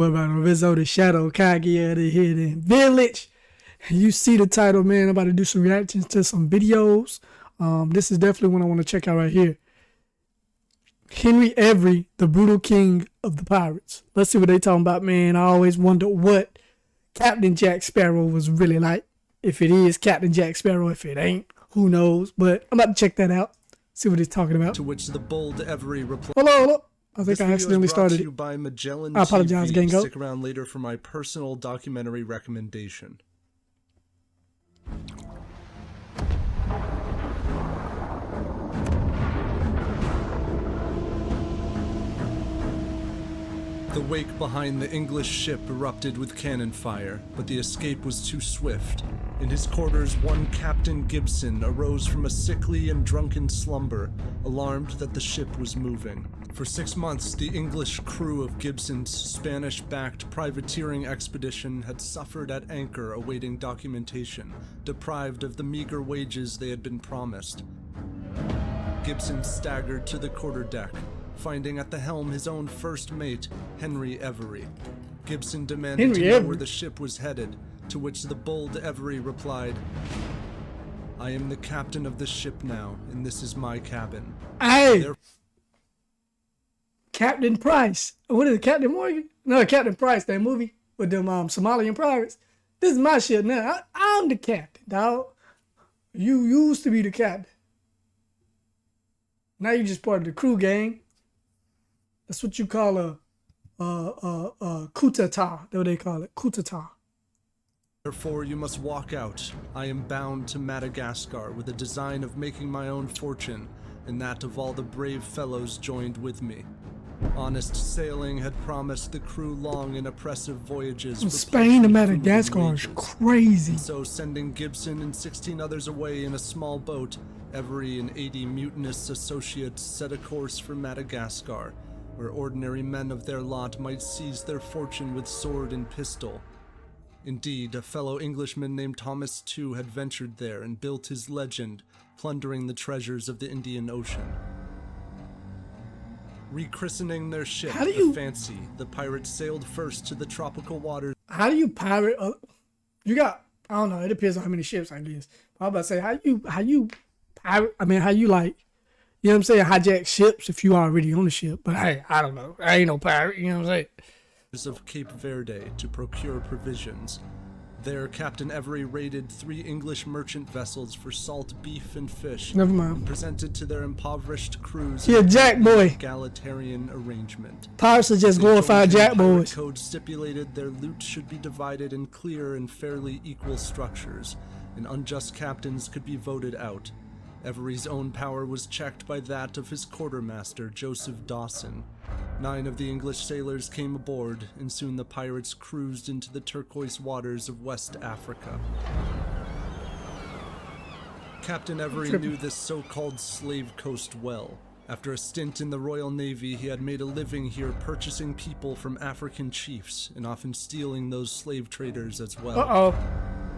What about Rizzo the Shadow Kage of the Hidden Village? You see the title, man. I'm about to do some reactions to some videos. This is definitely one I want to check out right here. Henry Every, the brutal king of the pirates. Let's see what they talking about, man. I always wonder what Captain Jack Sparrow was really like. If it is Captain Jack Sparrow, if it ain't, who knows? But I'm about to check that out. See what he's talking about. To which the bold Every replied. Hold. I think I accidentally started it. By Magellan I apologize, TV. Gango. Stick around later for my personal documentary recommendation. The wake behind the English ship erupted with cannon fire, but the escape was too swift. In his quarters, one Captain Gibson arose from a sickly and drunken slumber, alarmed that the ship was moving. For 6 months, the English crew of Gibson's Spanish-backed privateering expedition had suffered at anchor awaiting documentation, deprived of the meager wages they had been promised. Gibson staggered to the quarterdeck, finding at the helm his own first mate, Henry Every. Gibson demanded to know where the ship was headed, to which the bold Every replied, "I am the captain of this ship now, and this is my cabin." Hey! Captain Price. What is it, Captain Morgan? No, Captain Price, that movie with them Somalian pirates. This is my ship now. I'm the captain, dog. You used to be the captain. Now you just part of the crew, gang. That's what you call a coup d'etat. That's what they call it, coup d'etat. Therefore you must walk out. I am bound to Madagascar with a design of making my own fortune, and that of all the brave fellows joined with me. Honest sailing had promised the crew long and oppressive voyages. From Spain to Madagascar is crazy. So sending Gibson and 16 others away in a small boat, Every and 80 mutinous associates set a course for Madagascar, where ordinary men of their lot might seize their fortune with sword and pistol. Indeed, a fellow Englishman named Thomas too had ventured there and built his legend, plundering the treasures of the Indian Ocean. Rechristening their ship the Fancy, the pirates sailed first to the tropical waters. How do you pirate? You got, I don't know, it depends on how many ships, I guess. I'm about to say, how you pirate, I mean, how you like, you know what I'm saying, hijack ships if you already on the ship. But hey, I don't know, I ain't no pirate, you know what I'm saying. Of Cape Verde to procure provisions. There, Captain Every raided 3 English merchant vessels for salt beef and fish. Never mind. And presented to their impoverished crews a jack boy. Egalitarian arrangement. Pirates are just glorified jack boys. Code stipulated their loot should be divided in clear and fairly equal structures, and unjust captains could be voted out. Every's own power was checked by that of his quartermaster, Joseph Dawson. 9 of the English sailors came aboard, and soon the pirates cruised into the turquoise waters of West Africa. Captain Every knew this so-called slave coast well. After a stint in the Royal Navy, he had made a living here purchasing people from African chiefs, and often stealing those slave traders as well. Uh-oh.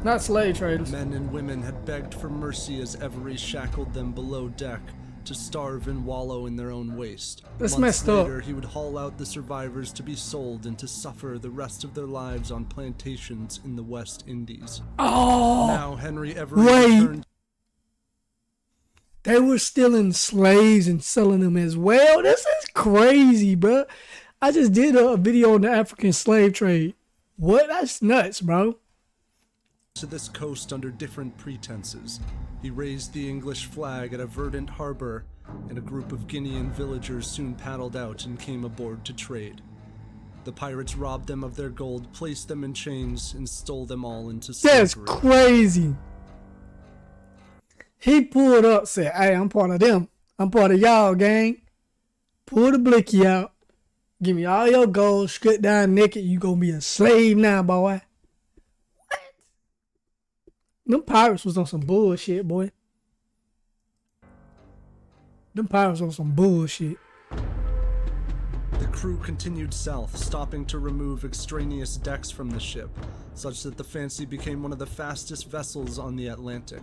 Not slave traders. Men and women had begged for mercy as Every shackled them below deck, to starve and wallow in their own waste. That's Months messed up. later, he would haul out the survivors to be sold and to suffer the rest of their lives on plantations in the West Indies. Oh! Now Henry Every returned. They were stealing slaves and selling them as well? This is crazy, bro. I just did a video on the African slave trade. What? That's nuts, bro. To this coast under different pretenses. He raised the English flag at a verdant harbor, and a group of Guinean villagers soon paddled out and came aboard to trade. The pirates robbed them of their gold, placed them in chains, and stole them all into slavery. That's crazy. He pulled up, said, "Hey, I'm part of them. I'm part of y'all, gang. Pull the blicky out. Give me all your gold, strip down naked. You gonna be a slave now, boy." Them pirates was on some bullshit, boy. Them pirates on some bullshit. The crew continued south, stopping to remove extraneous decks from the ship, such that the Fancy became one of the fastest vessels on the Atlantic.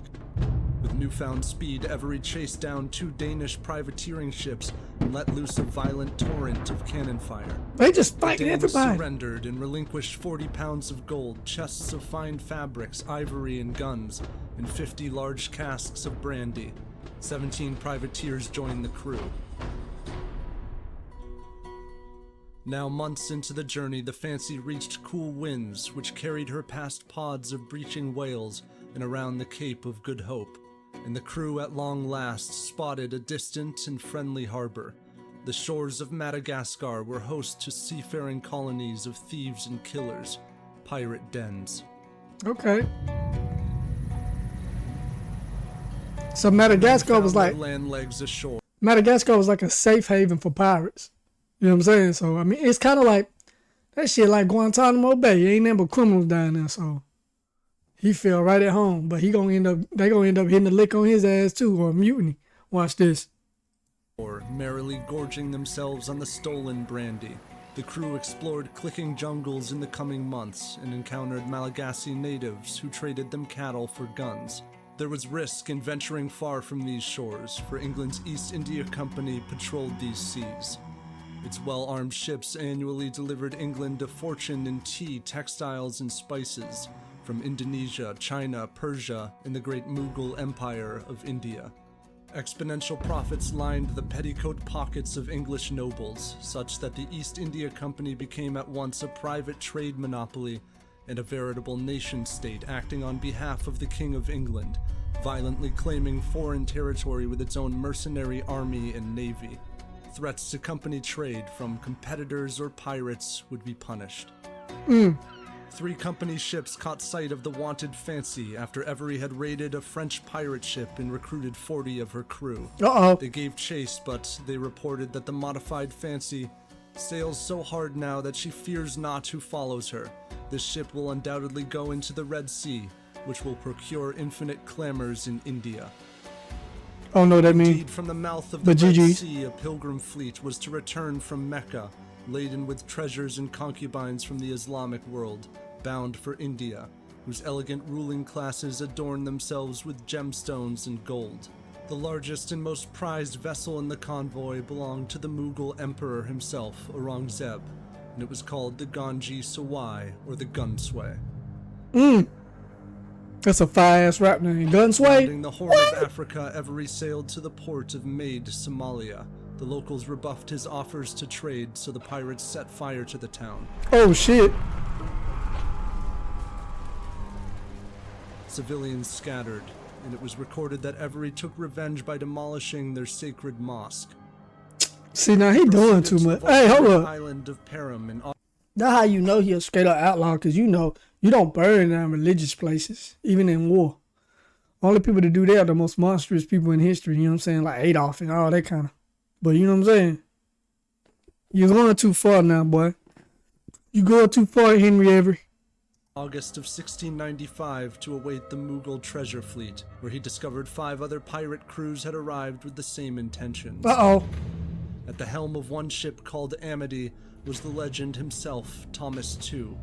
With newfound speed, Every chased down 2 Danish privateering ships and let loose a violent torrent of cannon fire. They just The fighting Danes everybody. surrendered and relinquished 40 pounds of gold, chests of fine fabrics, ivory, and guns, and 50 large casks of brandy. 17 privateers joined the crew. Now months into the journey, the Fancy reached cool winds, which carried her past pods of breaching whales and around the Cape of Good Hope, and the crew at long last spotted a distant and friendly harbor. The shores of Madagascar were host to seafaring colonies of thieves and killers, pirate dens. Okay. So Madagascar was like land legs ashore. Madagascar was like a safe haven for pirates. You know what I'm saying? So I mean, it's kind of like that shit like Guantanamo Bay. Ain't nothing but criminals down there. So he fell right at home, but they gonna end up hitting the lick on his ass too, or mutiny. Watch this. Or merrily gorging themselves on the stolen brandy. The crew explored clicking jungles in the coming months and encountered Malagasy natives who traded them cattle for guns. There was risk in venturing far from these shores, for England's East India Company patrolled these seas. Its well-armed ships annually delivered England a fortune in tea, textiles, and spices from Indonesia, China, Persia, and the great Mughal Empire of India. Exponential profits lined the petticoat pockets of English nobles, such that the East India Company became at once a private trade monopoly and a veritable nation-state acting on behalf of the King of England, violently claiming foreign territory with its own mercenary army and navy. Threats to company trade from competitors or pirates would be punished. 3 company ships caught sight of the wanted Fancy after Every had raided a French pirate ship and recruited 40 of her crew. They gave chase, but they reported that the modified Fancy sails so hard now that she fears not who follows her. This ship will undoubtedly go into the Red Sea, which will procure infinite clamors in India. Oh no, that means Indeed, from the mouth of the Red Sea, a pilgrim fleet was to return from Mecca, laden with treasures and concubines from the Islamic world, bound for India, whose elegant ruling classes adorn themselves with gemstones and gold. The largest and most prized vessel in the convoy belonged to the Mughal emperor himself, Aurangzeb, and it was called the Ganji Sawai, or the Gunsway. That's a fire-ass rap name. Gunsway? Rounding the Horn of Africa, Every sailed to the port of Maid, Somalia. The locals rebuffed his offers to trade, so the pirates set fire to the town. Oh shit. Civilians scattered, and it was recorded that Every took revenge by demolishing their sacred mosque. See, now he doing too much. Hey, hold up. Island of Param in That's how you know he a straight up outlaw, because you know you don't burn down religious places, even in war. Only people to do that are the most monstrous people in history, you know what I'm saying? Like Adolf and all that kind of. But you know what I'm saying? You're going too far now, boy. You going too far, Henry Every. August of 1695 to await the Mughal treasure fleet, where he discovered 5 other pirate crews had arrived with the same intentions. At the helm of one ship called Amity was the legend himself, Thomas Tew.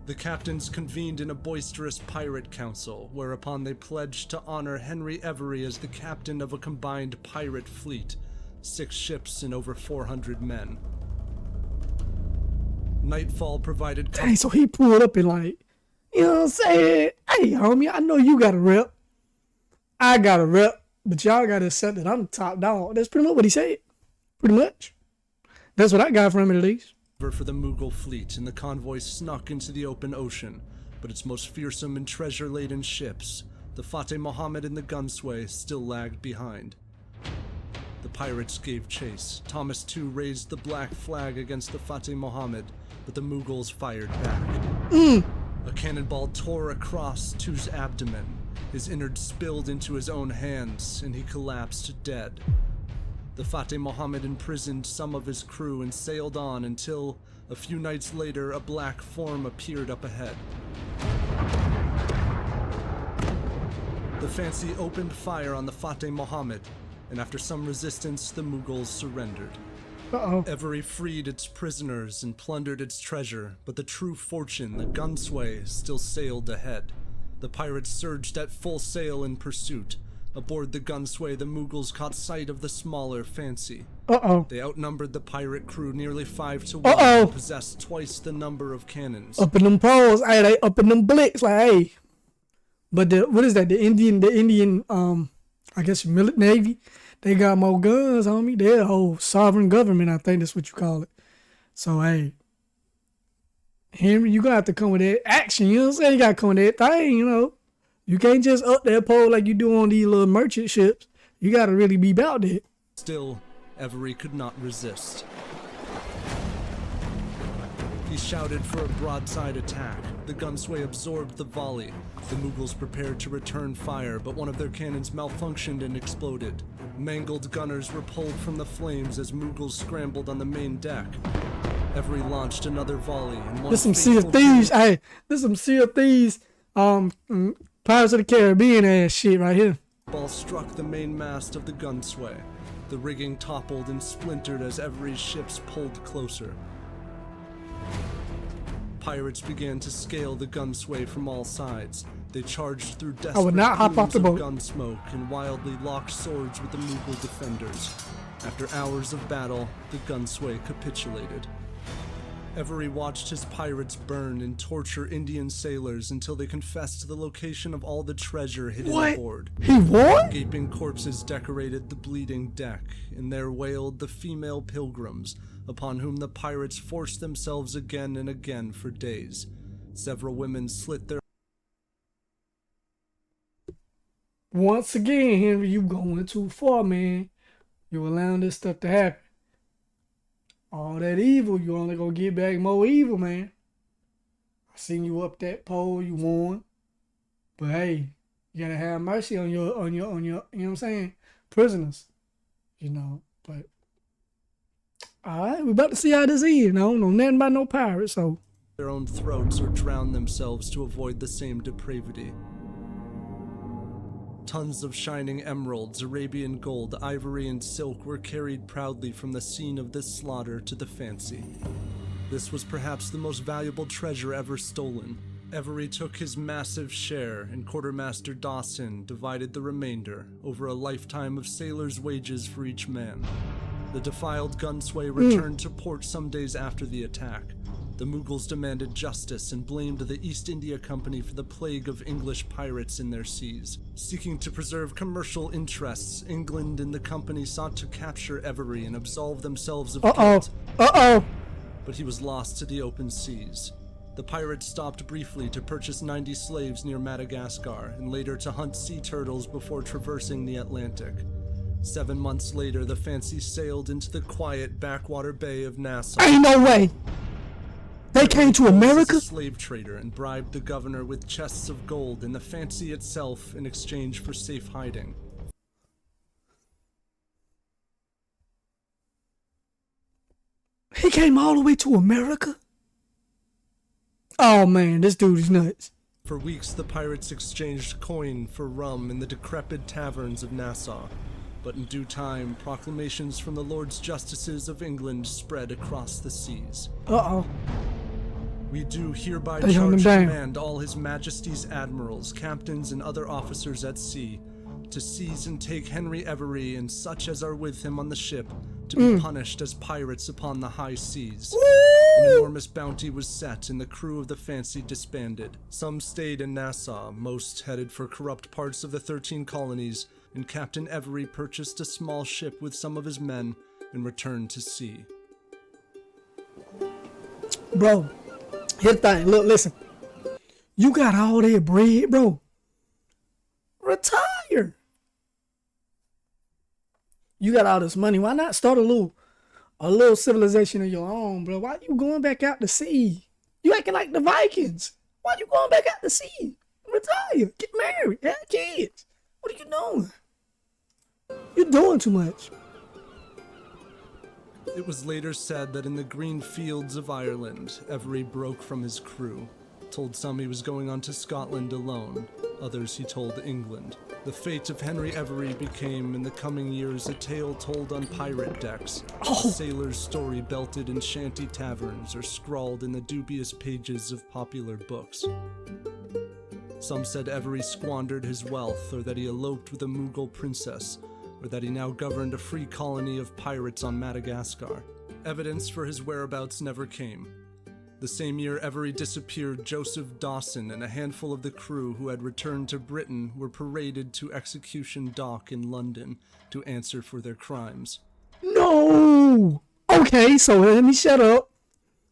The captains convened in a boisterous pirate council, whereupon they pledged to honor Henry Every as the captain of a combined pirate fleet, 6 ships and over 400 men. Nightfall provided... Dang, so he pulled up and like, you know what I'm saying? Hey, homie, I know you got a rep. I got a rep, but y'all got to accept that I'm the top dog. That's pretty much what he said. Pretty much. That's what I got from it, at least. For the Mughal fleet, and the convoy snuck into the open ocean, but its most fearsome and treasure-laden ships, the Fateh Mohammed and the Gunsway, still lagged behind. The pirates gave chase. Thomas Tew raised the black flag against the Fateh Mohammed, but the Mughals fired back. A cannonball tore across Tew's abdomen. His innards spilled into his own hands, and he collapsed dead. The Fateh Mohammed imprisoned some of his crew and sailed on until, a few nights later, a black form appeared up ahead. The Fancy opened fire on the Fateh Mohammed, and after some resistance, the Mughals surrendered. Every freed its prisoners and plundered its treasure, but the true fortune, the Gunsway, still sailed ahead. The pirates surged at full sail in pursuit. Aboard the Gunsway, the Mughals caught sight of the smaller Fancy. Uh-oh. They outnumbered the pirate crew nearly 5 to 1 Uh-oh. and possessed twice the number of cannons. Up in them poles. Hey, they up in them blicks. Like, hey. But what is that? The Indian, I guess, Navy. They got more guns, homie. They're a whole sovereign government, I think that's what you call it. So, hey. Henry, you gonna have to come with that action, you know what I'm saying? You gotta come with that thing, you know. You can't just up that pole like you do on these little merchant ships. You gotta really be about it. Still, Every could not resist. He shouted for a broadside attack. The Gunsway absorbed the volley. The Mughals prepared to return fire, but one of their cannons malfunctioned and exploded. Mangled gunners were pulled from the flames as Mughals scrambled on the main deck. Every launched another volley, and one This some Sea of Thieves. Hey, this some Sea of Thieves. Pirates of the Caribbean ass shit right here. ball struck the main mast of the Gunsway. The rigging toppled and splintered as Every's ships pulled closer. Pirates began to scale the Gunsway from all sides. They charged through desperate I would not hop off the boat. gun smoke and wildly locked swords with the Mughal defenders. After hours of battle, the Gunsway capitulated. Every watched his pirates burn and torture Indian sailors until they confessed the location of all the treasure hidden aboard. He won? Gaping corpses decorated the bleeding deck, and there wailed the female pilgrims, upon whom the pirates forced themselves again and again for days. Several women slit their... Once again, Henry, you going too far, man. You allowing this stuff to happen. All that evil, you only gonna get back more evil, man. I seen you up that pole, you won. But hey, you gotta have mercy on your, you know what I'm saying? Prisoners. You know, but alright, we about to see how this is, you know nothing about no pirates, so their own throats or drown themselves to avoid the same depravity. Tons of shining emeralds, Arabian gold, ivory, and silk were carried proudly from the scene of this slaughter to the Fancy. This was perhaps the most valuable treasure ever stolen. Every took his massive share, and Quartermaster Dawson divided the remainder over a lifetime of sailors' wages for each man. The defiled Gunsway returned to port some days after the attack. The Mughals demanded justice and blamed the East India Company for the plague of English pirates in their seas. Seeking to preserve commercial interests, England and the company sought to capture Every and absolve themselves of guilt. But he was lost to the open seas. The pirates stopped briefly to purchase 90 slaves near Madagascar and later to hunt sea turtles before traversing the Atlantic. 7 months later, the Fancy sailed into the quiet backwater bay of Nassau. ain't no way. They came to America? A slave trader and bribed the governor with chests of gold and the Fancy itself in exchange for safe hiding. He came all the way to America? Oh man, this dude is nuts. For weeks, the pirates exchanged coin for rum in the decrepit taverns of Nassau. But in due time, proclamations from the Lords Justices of England spread across the seas. We do hereby charge command all His Majesty's admirals, captains, and other officers at sea to seize and take Henry Every and such as are with him on the ship to be punished as pirates upon the high seas. An enormous bounty was set and the crew of the Fancy disbanded. Some stayed in Nassau, most headed for corrupt parts of the 13 colonies, and Captain Every purchased a small ship with some of his men and returned to sea. Bro, here's the thing. Look, listen. You got all that bread, bro. Retire. You got all this money. Why not start a little civilization of your own, bro? Why you going back out to sea? You acting like the Vikings. Why you going back out to sea? Retire. Get married. Have kids. What are you doing? You're doing too much. It was later said that in the green fields of Ireland, Every broke from his crew. Told some he was going on to Scotland alone, others he told England. The fate of Henry Every became, in the coming years, a tale told on pirate decks, a sailor's story belted in shanty taverns or scrawled in the dubious pages of popular books. Some said Every squandered his wealth, or that he eloped with a Mughal princess, or that he now governed a free colony of pirates on Madagascar. Evidence for his whereabouts never came. The same year Every disappeared, Joseph Dawson and a handful of the crew who had returned to Britain were paraded to Execution Dock in London to answer for their crimes. No! Okay, so let me shut up.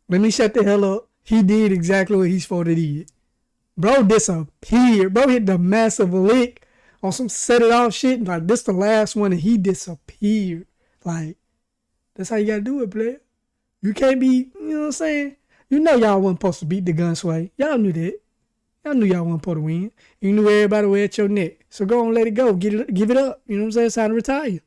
Let me shut the hell up. He did exactly what he's supposed to do. Bro disappeared. Bro hit the massive lick on some set it off shit. Like, this the last one and he disappeared. Like, that's how you gotta do it, player. You can't be, you know what I'm saying? You know y'all wasn't supposed to beat the gun sway. Y'all knew that. Y'all knew y'all wasn't supposed to win. You knew everybody was at your neck. So go on, let it go. Give it up. You know what I'm saying? It's time to retire.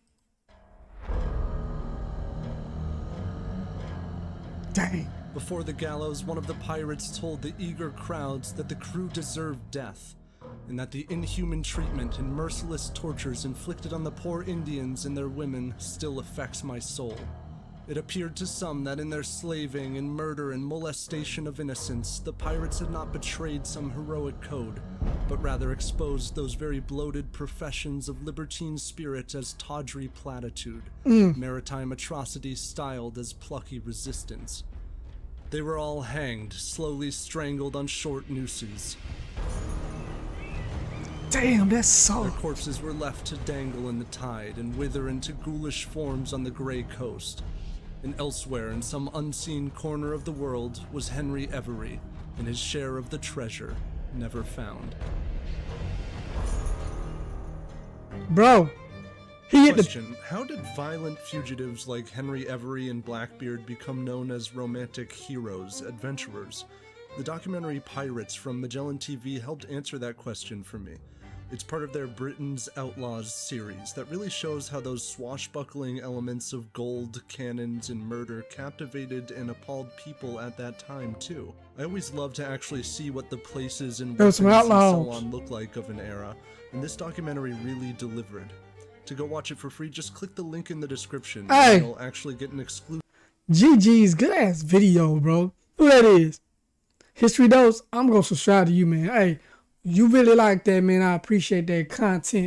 Dang. Before the gallows, one of the pirates told the eager crowds that the crew deserved death, and that the inhuman treatment and merciless tortures inflicted on the poor Indians and their women still affects my soul. It appeared to some that in their slaving and murder and molestation of innocents, the pirates had not betrayed some heroic code, but rather exposed those very bloated professions of libertine spirit as tawdry platitude, maritime atrocities styled as plucky resistance. They were all hanged, slowly strangled on short nooses. Damn, that's Their so. corpses were left to dangle in the tide and wither into ghoulish forms on the gray coast. And elsewhere in some unseen corner of the world was Henry Every, and his share of the treasure never found. Bro, he hit the. Question: how did violent fugitives like Henry Every and Blackbeard become known as romantic heroes, adventurers? The documentary Pirates from Magellan TV helped answer that question for me. It's part of their Britain's Outlaws series that really shows how those swashbuckling elements of gold, cannons, and murder captivated and appalled people at that time too. I always love to actually see what the places and weapons and so on look like of an era, and this documentary really delivered. To go watch it for free, just click the link in the description and you'll actually get an exclusive GG's good ass video, bro. Who that is? History Dose, I'm gonna subscribe to you, man. Hey, you really like that, man. I appreciate that content.